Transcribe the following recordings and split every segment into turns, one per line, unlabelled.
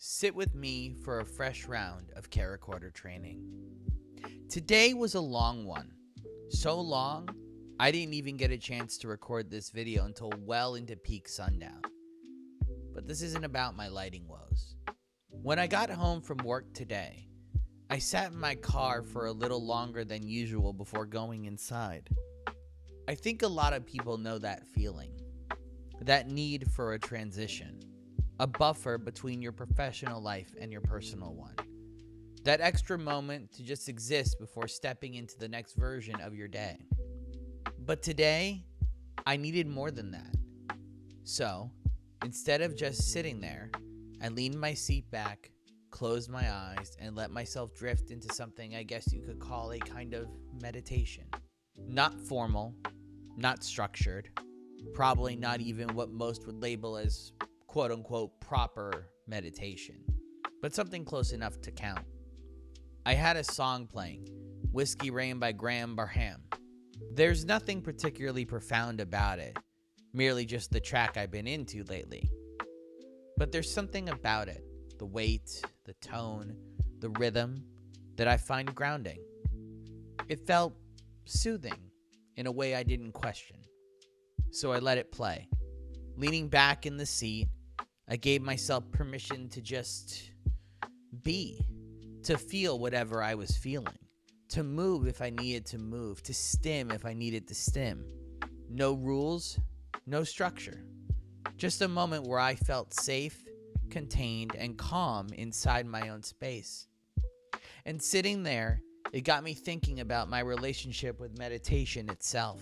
Sit with me for a fresh round of Caracorder training. Today was a long one. So long, I didn't even get a chance to record this video until well into peak sundown. But this isn't about my lighting woes. When I got home from work today, I sat in my car for a little longer than usual before going inside. I think a lot of people know that feeling, that need for a transition, a buffer between your professional life and your personal one. That extra moment to just exist before stepping into the next version of your day. But today, I needed more than that. So, instead of just sitting there, I leaned my seat back, closed my eyes, and let myself drift into something I guess you could call a kind of meditation. Not formal, not structured, probably not even what most would label as quote-unquote proper meditation, but something close enough to count. I had a song playing, Whiskey Rain by Graham Barham. There's nothing particularly profound about it, merely just the track I've been into lately. But there's something about it, the weight, the tone, the rhythm, that I find grounding. It felt soothing in a way I didn't question. So I let it play. Leaning back in the seat, I gave myself permission to just be, to feel whatever I was feeling, to move if I needed to move, to stim if I needed to stim. No rules, no structure. Just a moment where I felt safe, contained, and calm inside my own space. And sitting there, it got me thinking about my relationship with meditation itself.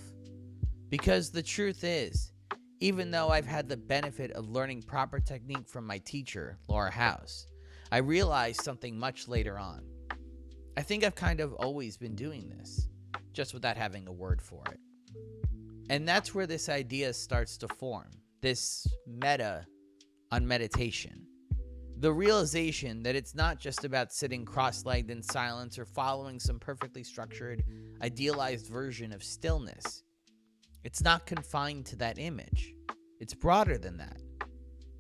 Because the truth is, even though I've had the benefit of learning proper technique from my teacher, Laura House, I realized something much later on. I think I've kind of always been doing this, just without having a word for it. And that's where this idea starts to form, this meta on meditation. The realization that it's not just about sitting cross-legged in silence or following some perfectly structured, idealized version of stillness. It's not confined to that image. It's broader than that.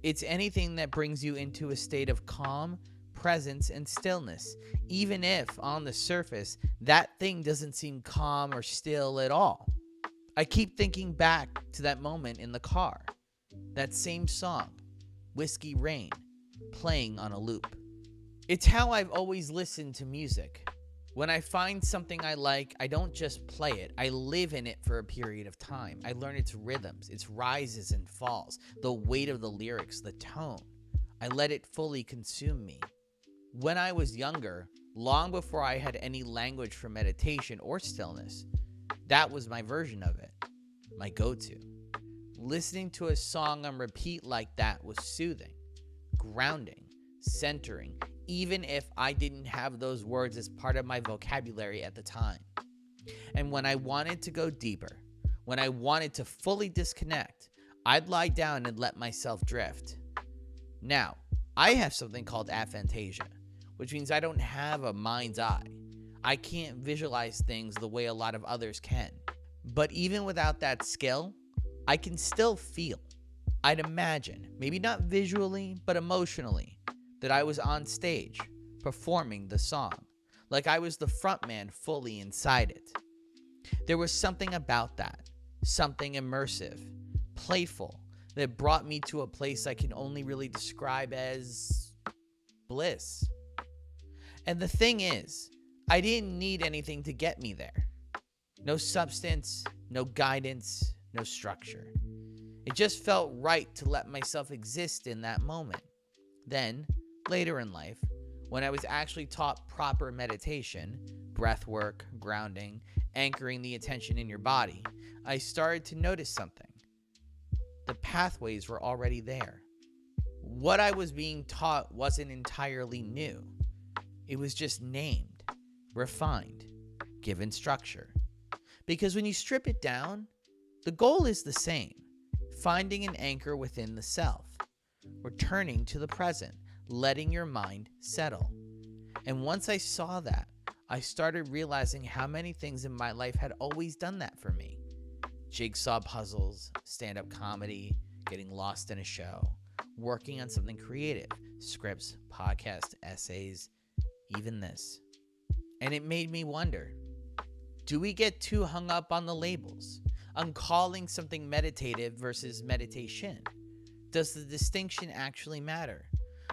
It's anything that brings you into a state of calm, presence, and stillness, even if, on the surface, that thing doesn't seem calm or still at all. I keep thinking back to that moment in the car. That same song, Whiskey Rain, playing on a loop. It's how I've always listened to music. When I find something I like, I don't just play it. I live in it for a period of time. I learn its rhythms, its rises and falls, the weight of the lyrics, the tone. I let it fully consume me. When I was younger, long before I had any language for meditation or stillness, that was my version of it, my go-to. Listening to a song on repeat like that was soothing, grounding, centering, even if I didn't have those words as part of my vocabulary at the time. And when I wanted to go deeper, when I wanted to fully disconnect, I'd lie down and let myself drift. Now, I have something called aphantasia, which means I don't have a mind's eye. I can't visualize things the way a lot of others can. But even without that skill, I can still feel. I'd imagine, maybe not visually, but emotionally, that I was on stage, performing the song, like I was the frontman fully inside it. There was something about that, something immersive, playful, that brought me to a place I can only really describe as bliss. And the thing is, I didn't need anything to get me there. No substance, no guidance, no structure. It just felt right to let myself exist in that moment. Then, later in life, when I was actually taught proper meditation, breath work, grounding, anchoring the attention in your body, I started to notice something. The pathways were already there. What I was being taught wasn't entirely new. It was just named, refined, given structure. Because when you strip it down, the goal is the same, finding an anchor within the self, returning to the present, letting your mind settle. And once I saw that, I started realizing how many things in my life had always done that for me. Jigsaw puzzles, stand-up comedy, getting lost in a show, working on something creative, scripts, podcasts, essays, even this. And it made me wonder, do we get too hung up on the labels, on calling something meditative versus meditation? Does the distinction actually matter?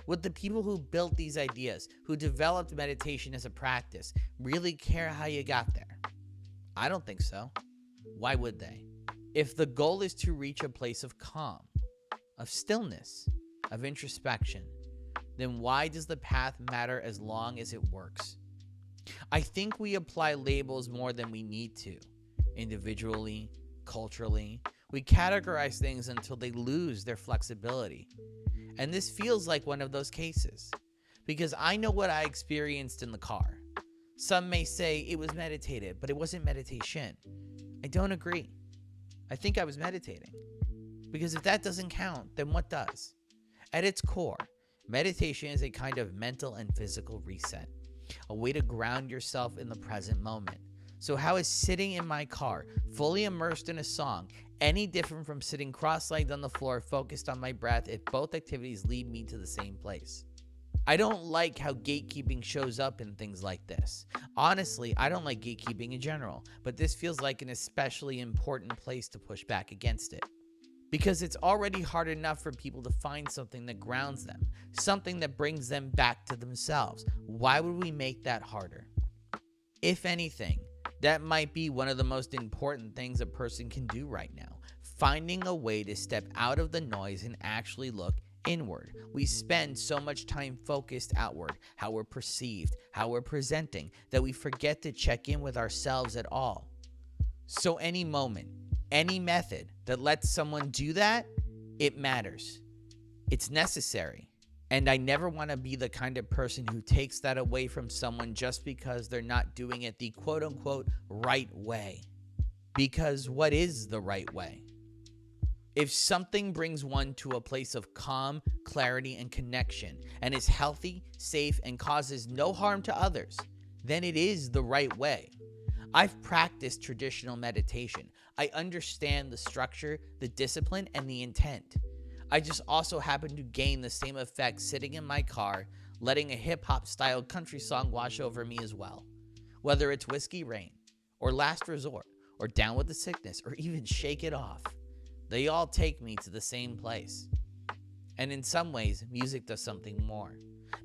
Would the people who built these ideas, who developed meditation as a practice, really care how you got there? I don't think so. Why would they? If the goal is to reach a place of calm, of stillness, of introspection, then why does the path matter as long as it works? I think we apply labels more than we need to. Individually, culturally, we categorize things until they lose their flexibility. And this feels like one of those cases, because I know what I experienced in the car. Some may say it was meditative, but it wasn't meditation. I don't agree. I think I was meditating. Because if that doesn't count, then what does? At its core, meditation is a kind of mental and physical reset, a way to ground yourself in the present moment. So how is sitting in my car, fully immersed in a song, any different from sitting cross-legged on the floor, focused on my breath, if both activities lead me to the same place? I don't like how gatekeeping shows up in things like this. Honestly, I don't like gatekeeping in general, but this feels like an especially important place to push back against it. Because it's already hard enough for people to find something that grounds them, something that brings them back to themselves. Why would we make that harder? If anything, that might be one of the most important things a person can do right now, finding a way to step out of the noise and actually look inward. We spend so much time focused outward, how we're perceived, how we're presenting, that we forget to check in with ourselves at all. So any moment, any method that lets someone do that, it matters. It's necessary. And I never want to be the kind of person who takes that away from someone just because they're not doing it the quote-unquote right way. Because what is the right way? If something brings one to a place of calm, clarity, and connection, and is healthy, safe, and causes no harm to others, then it is the right way. I've practiced traditional meditation. I understand the structure, the discipline, and the intent. I just also happen to gain the same effect sitting in my car, letting a hip-hop style country song wash over me as well. Whether it's Whiskey Rain, or Last Resort, or Down with the Sickness, or even Shake It Off, they all take me to the same place. And in some ways, music does something more.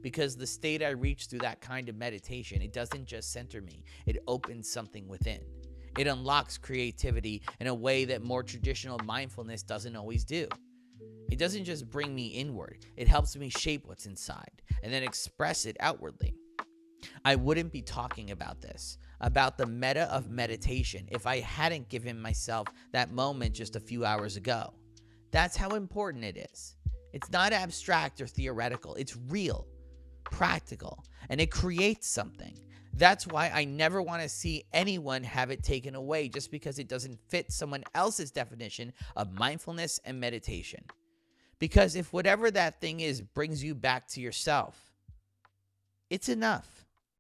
Because the state I reach through that kind of meditation, it doesn't just center me, it opens something within. It unlocks creativity in a way that more traditional mindfulness doesn't always do. It doesn't just bring me inward, it helps me shape what's inside and then express it outwardly. I wouldn't be talking about this, about the meta of meditation, if I hadn't given myself that moment just a few hours ago. That's how important it is. It's not abstract or theoretical, it's real, practical, and it creates something. That's why I never want to see anyone have it taken away just because it doesn't fit someone else's definition of mindfulness and meditation. Because if whatever that thing is brings you back to yourself, it's enough.